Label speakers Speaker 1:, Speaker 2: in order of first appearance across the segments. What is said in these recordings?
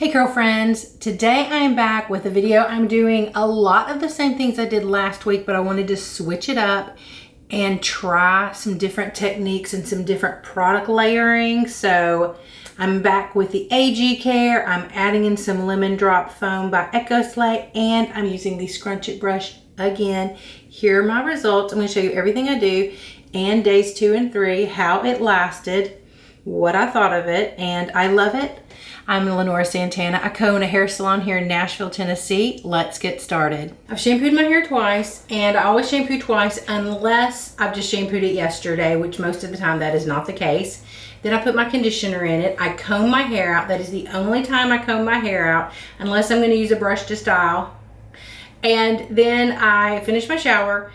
Speaker 1: Hey girlfriends, today I am back with a video. I'm doing a lot of the same things I did last week, but I wanted to switch it up and try some different techniques and some different product layering. So I'm back with the AG Care. I'm adding in some lemon drop foam by Echo Slate, and I'm using the Scrunch It brush again. Here are my results. I'm going to show you everything I do and days 2 and 3, how it lasted, what I thought of it, and I love it. I'm Lenora Santana. I co-own a hair salon here in Nashville, Tennessee. Let's get started. I've shampooed my hair twice, and I always shampoo twice unless I've just shampooed it yesterday, which most of the time that is not the case. Then I put my conditioner in it. I comb my hair out. That is the only time I comb my hair out, unless I'm going to use a brush to style. And then I finish my shower,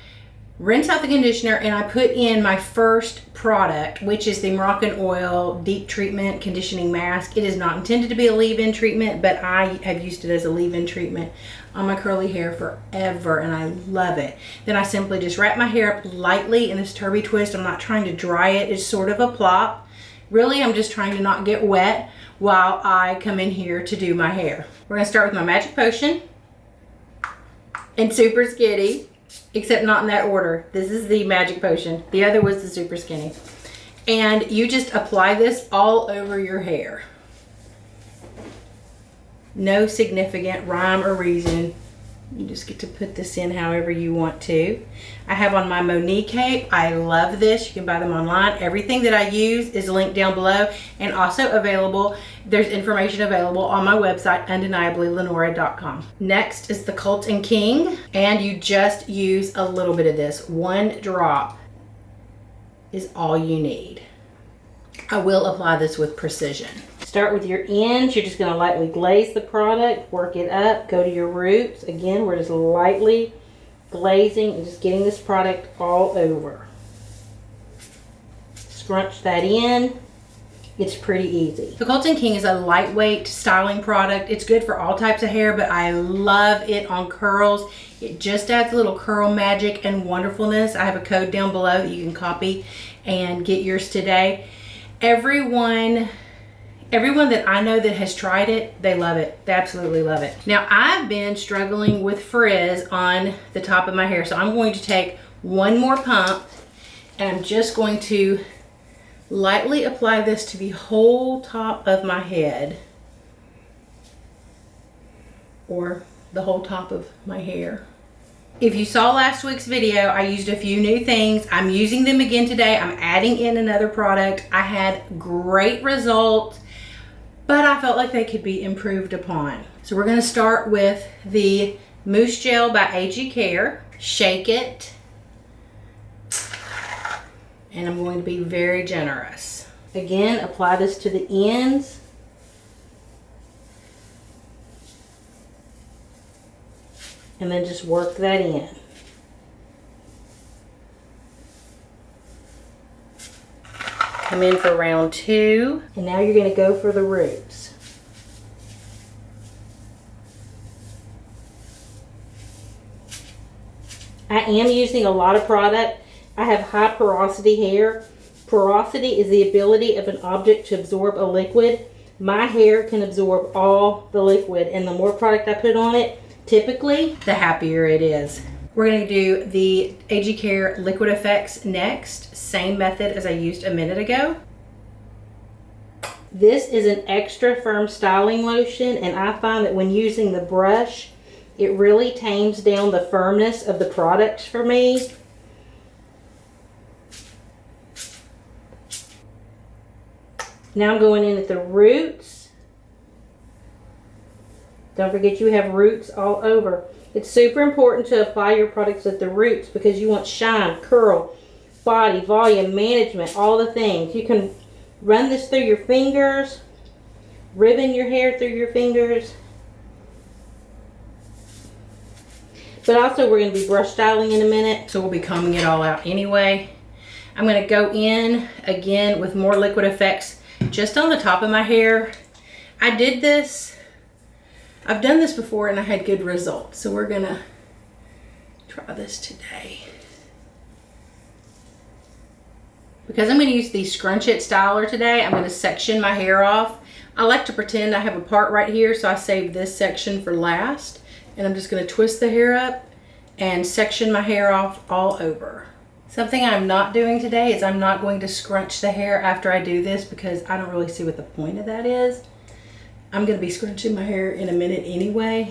Speaker 1: rinse out the conditioner, and I put in my first product, which is the Moroccan Oil Deep Treatment Conditioning Mask. It is not intended to be a leave-in treatment, but I have used it as a leave-in treatment on my curly hair forever, and I love it. Then I simply just wrap my hair up lightly in this Turbie Twist. I'm not trying to dry it. It's sort of a plop. Really, I'm just trying to not get wet while I come in here to do my hair. We're going to start with my Magic Potion and Super Skinny. Except not in that order. This is the Magic Potion. The other was the Super Skinny. And you just apply this all over your hair. No significant rhyme or reason. You just get to put this in however you want to. I have on my Monii Cape. I love this. You can buy them online. Everything that I use is linked down below and also available. There's information available on my website, undeniably lenora.com. Next is the Cult and King, and you just use a little bit of this. 1 drop is all you need. I will apply this with precision. Start with your ends. You're just going to lightly glaze the product, work it up, go to your roots. Again, we're just lightly glazing and just getting this product all over. Scrunch that in. It's pretty easy. The Cult and King is a lightweight styling product. It's good for all types of hair, but I love it on curls. It just adds a little curl magic and wonderfulness. I have a code down below that you can copy and get yours today. Everyone that I know that has tried it, they love it. They absolutely love it. Now, I've been struggling with frizz on the top of my hair, so I'm going to take one more pump, and I'm just going to lightly apply this to the whole top of my head, or the whole top of my hair. If you saw last week's video, I used a few new things. I'm using them again today. I'm adding in another product. I had great results, but I felt like they could be improved upon. So we're going to start with the Mousse Gel by AG Care. Shake it. And I'm going to be very generous. Again, apply this to the ends. And then just work that in. Come in for round 2. And now you're going to go for the roots. I am using a lot of product. I have high porosity hair. Porosity is the ability of an object to absorb a liquid. My hair can absorb all the liquid, and the more product I put on it, typically, the happier it is. We're going to do the AG Care Liquid Effects next. Same method as I used a minute ago. This is an extra firm styling lotion, and I find that when using the brush, it really tames down the firmness of the product for me. Now I'm going in at the roots. Don't forget you have roots all over. It's super important to apply your products at the roots because you want shine, curl, body, volume, management, all the things. You can run this through your fingers, ribbon your hair through your fingers. But also we're going to be brush styling in a minute, so we'll be combing it all out anyway. I'm going to go in again with more Liquid Effects just on the top of my hair. I've done this before and I had good results, so we're gonna try this today. Because I'm gonna use the Scrunch It styler today, I'm gonna section my hair off I like to pretend I have a part right here, so I save this section for last. And I'm just gonna twist the hair up and section my hair off all over. Something I'm not doing today is I'm not going to scrunch the hair after I do this because I don't really see what the point of that is. I'm gonna be scrunching my hair in a minute anyway.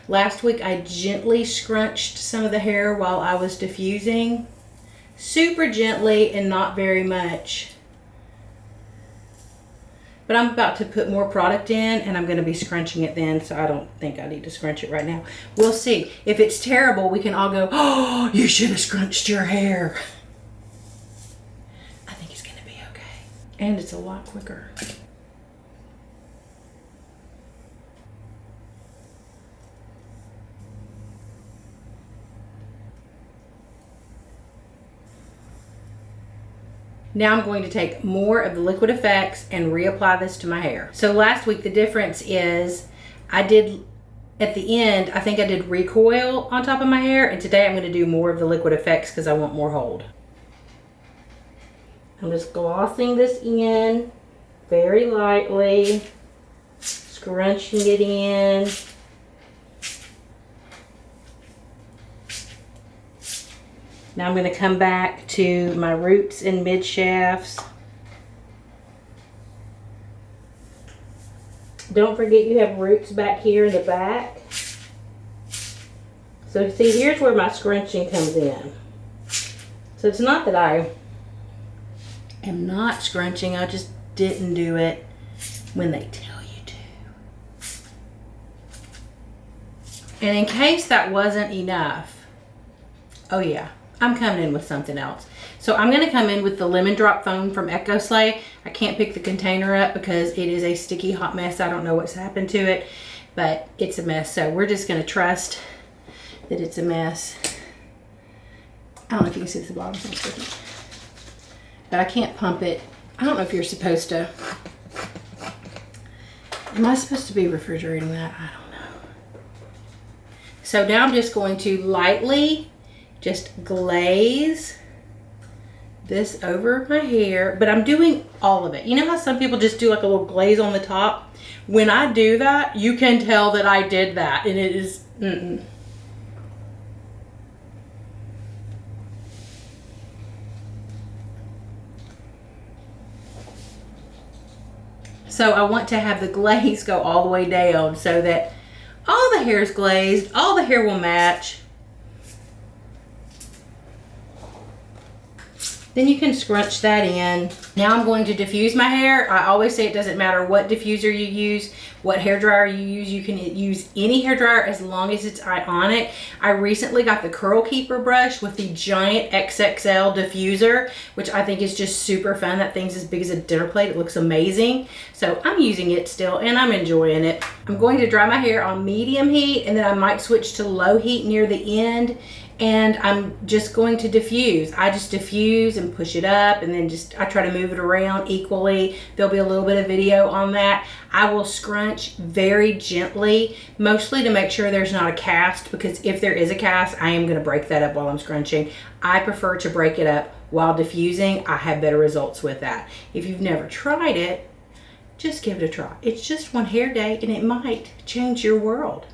Speaker 1: Last week I gently scrunched some of the hair while I was diffusing. Super gently and not very much. But I'm about to put more product in and I'm gonna be scrunching it then, so I don't think I need to scrunch it right now. We'll see. If it's terrible, we can all go, oh, you should have scrunched your hair. I think it's gonna be okay. And it's a lot quicker. Now I'm going to take more of the liquid effects and reapply this to my hair. So last week the difference is I did, at the end, I think I did recoil on top of my hair, and today I'm going to do more of the liquid effects because I want more hold. I'm just glossing this in very lightly, scrunching it in. Now I'm going to come back to my roots and mid shafts. Don't forget you have roots back here in the back. So see, here's where my scrunching comes in. So it's not that I am not scrunching, I just didn't do it when they tell you to. And in case that wasn't enough, oh yeah, I'm coming in with something else. So I'm going to come in with the lemon drop foam from Echo Slay. I can't pick the container up because it is a sticky hot mess. I don't know what's happened to it, but it's a mess. So we're just going to trust that it's a mess. I don't know if you can see the bottom, so sticky. But I can't pump it. I don't know if you're supposed to. Am I supposed to be refrigerating that? I don't know. So now I'm just going to lightly just glaze this over my hair, but I'm doing all of it. You know how some people just do like a little glaze on the top? When I do that, you can tell that I did that, and it is, So I want to have the glaze go all the way down so that all the hair is glazed, all the hair will match. Then you can scrunch that in. Now I'm going to diffuse my hair. I always say it doesn't matter what diffuser you use, what hair dryer you use. You can use any hair dryer as long as it's ionic. I recently got the Curl Keeper brush with the giant XXL diffuser, which I think is just super fun. That thing's as big as a dinner plate. It looks amazing. So I'm using it still and I'm enjoying it. I'm going to dry my hair on medium heat, and then I might switch to low heat near the end. And I'm just going to diffuse. I just diffuse and push it up, and then I try to move it around equally. There'll be a little bit of video on that. I will scrunch very gently, mostly to make sure there's not a cast, because if there is a cast, I am gonna break that up while I'm scrunching. I prefer to break it up while diffusing. I have better results with that. If you've never tried it, just give it a try. It's just one hair day and it might change your world.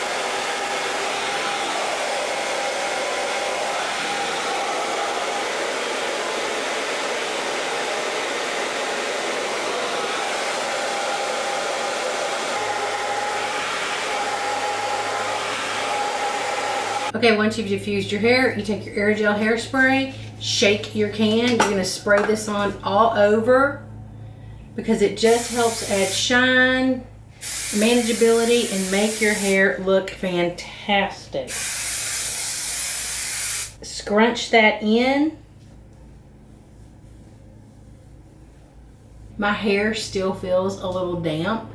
Speaker 1: Okay, once you've diffused your hair, you take your aerogel hairspray, shake your can. You're gonna spray this on all over because it just helps add shine, manageability, and make your hair look fantastic. Scrunch that in. My hair still feels a little damp,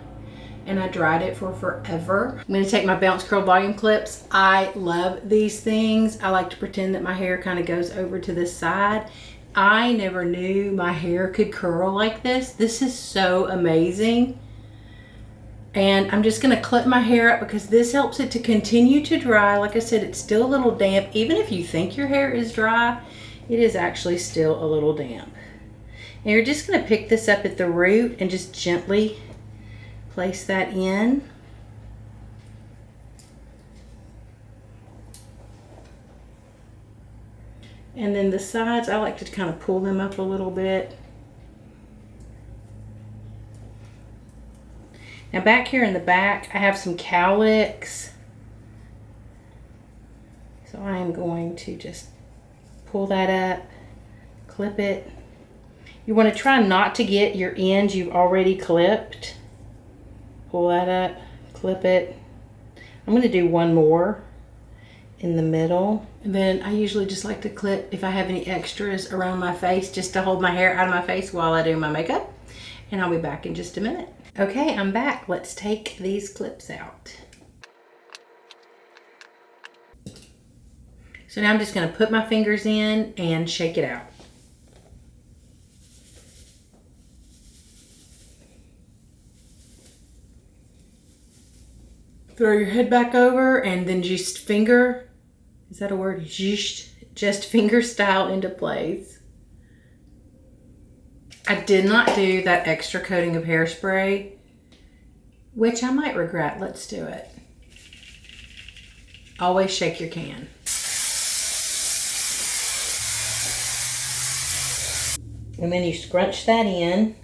Speaker 1: and I dried it for forever. I'm gonna take my Bounce Curl Volume Clips. I love these things. I like to pretend that my hair kind of goes over to this side. I never knew my hair could curl like this. This is so amazing. And I'm just gonna clip my hair up because this helps it to continue to dry. Like I said, it's still a little damp. Even if you think your hair is dry, it is actually still a little damp. And you're just gonna pick this up at the root and just gently place that in. And then the sides, I like to kind of pull them up a little bit. Now back here in the back, I have some cowlicks. So I am going to just pull that up, clip it. You want to try not to get your ends you've already clipped. Pull that up, clip it. I'm going to do one more in the middle. And then I usually just like to clip if I have any extras around my face, just to hold my hair out of my face while I do my makeup. And I'll be back in just a minute. Okay, I'm back. Let's take these clips out. So now I'm just going to put my fingers in and shake it out. Throw your head back over and then just finger, is that a word? Just finger style into place. I did not do that extra coating of hairspray, which I might regret. Let's do it. Always shake your can. And then you scrunch that in.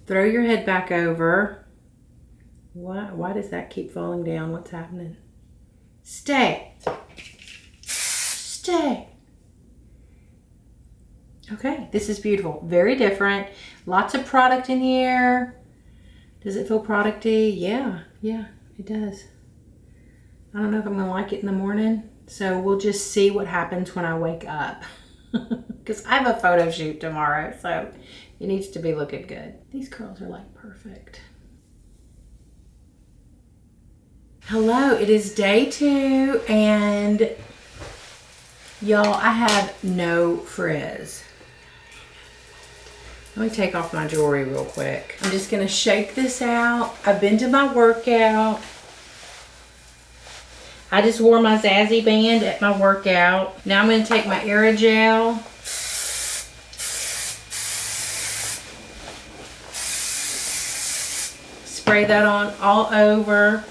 Speaker 1: Throw your head back over. Why does that keep falling down? What's happening? Stay. Stay. Okay, this is beautiful. Very different. Lots of product in here. Does it feel producty? Yeah, it does. I don't know if I'm gonna like it in the morning, so we'll just see what happens when I wake up. Because I have a photo shoot tomorrow, so it needs to be looking good. These curls are like perfect. Hello, it is day 2, and y'all, I have no frizz. Let me take off my jewelry real quick. I'm just gonna shake this out. I've been to my workout. I just wore my Zazzy band at my workout. Now I'm gonna take my aerogel. Spray that on all over.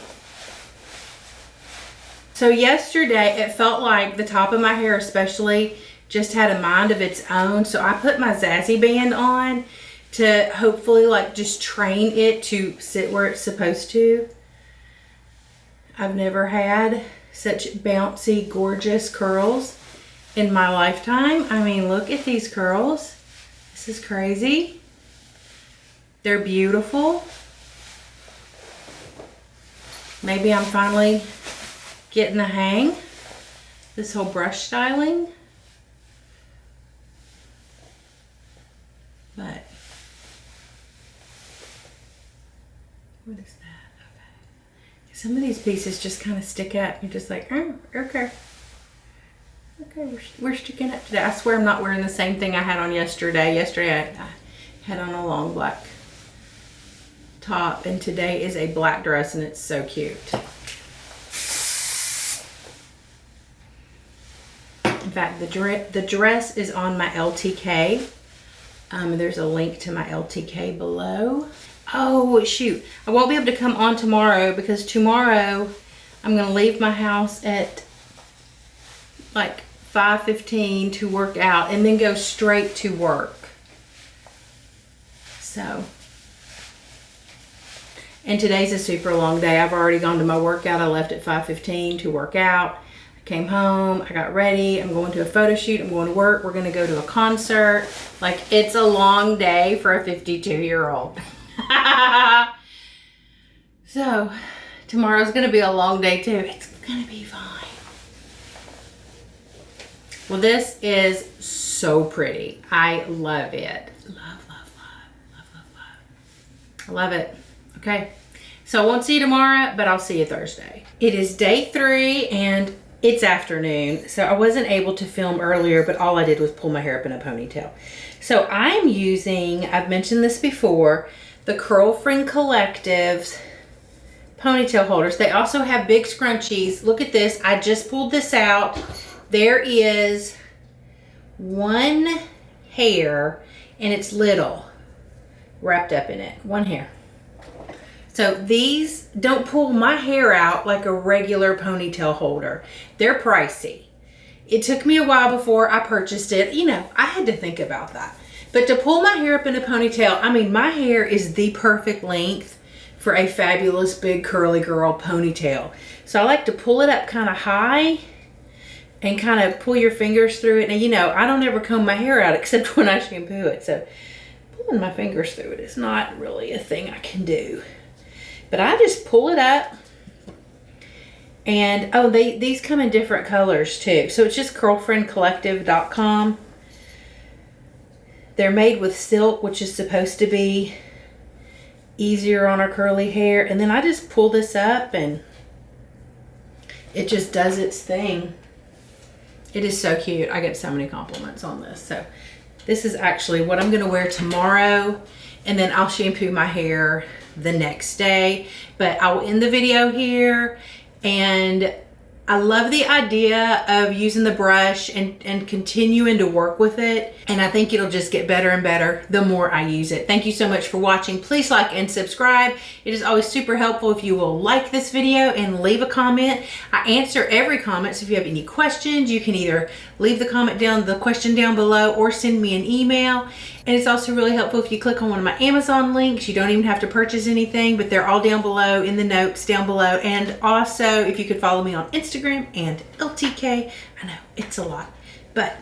Speaker 1: So yesterday, it felt like the top of my hair especially just had a mind of its own. So I put my Zazzy band on to hopefully like just train it to sit where it's supposed to. I've never had such bouncy, gorgeous curls in my lifetime. I mean, look at these curls. This is crazy. They're beautiful. Maybe I'm finally getting the hang. This whole brush styling. But what is that? Okay. Some of these pieces just kind of stick up. You're just like, oh, okay. Okay, we're sticking up today. I swear I'm not wearing the same thing I had on yesterday. Yesterday I had on a long black top, and today is a black dress, and it's so cute. In fact, the dress is on my LTK. There's a link to my LTK below. Oh, shoot. I won't be able to come on tomorrow because tomorrow I'm going to leave my house at like 5:15 to work out and then go straight to work. So, and today's a super long day. I've already gone to my workout. I left at 5:15 to work out. Came home, I got ready, I'm going to a photo shoot, I'm going to work, we're going to go to a concert. Like, it's a long day for a 52-year-old. So, tomorrow's going to be a long day too. It's going to be fine. Well, this is so pretty. I love it. Love, love, love, love, love, love. I love it. Okay, so I won't see you tomorrow, but I'll see you Thursday. It is day 3, and it's afternoon, so I wasn't able to film earlier, but all I did was pull my hair up in a ponytail. So I'm using, I've mentioned this before, the Curl Friend Collective's ponytail holders. They also have big scrunchies. Look at this. I just pulled this out. There is one hair, and it's little. wrapped up in it. One hair. So these don't pull my hair out like a regular ponytail holder. They're pricey. It took me a while before I purchased it. You know, I had to think about that. But to pull my hair up in a ponytail, I mean, my hair is the perfect length for a fabulous big curly girl ponytail. So I like to pull it up kind of high and kind of pull your fingers through it. And you know, I don't ever comb my hair out except when I shampoo it. So pulling my fingers through it is not really a thing I can do. But I just pull it up. And oh, these come in different colors too. So it's just curlfriendcollective.com. They're made with silk, which is supposed to be easier on our curly hair. And then I just pull this up and it just does its thing. It is so cute. I get so many compliments on this. So this is actually what I'm going to wear tomorrow. And then I'll shampoo my hair the next day. But I will end the video here. And I love the idea of using the brush and continuing to work with it. And I think it'll just get better and better the more I use it. Thank you so much for watching. Please like and subscribe. It is always super helpful if you will like this video and leave a comment. I answer every comment, so if you have any questions, you can either leave the question down below or send me an email. And it's also really helpful if you click on one of my Amazon links. You don't even have to purchase anything, but they're all down below in the notes down below. And also, if you could follow me on Instagram and LTK. I know, it's a lot, but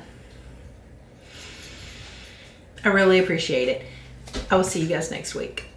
Speaker 1: I really appreciate it. I will see you guys next week.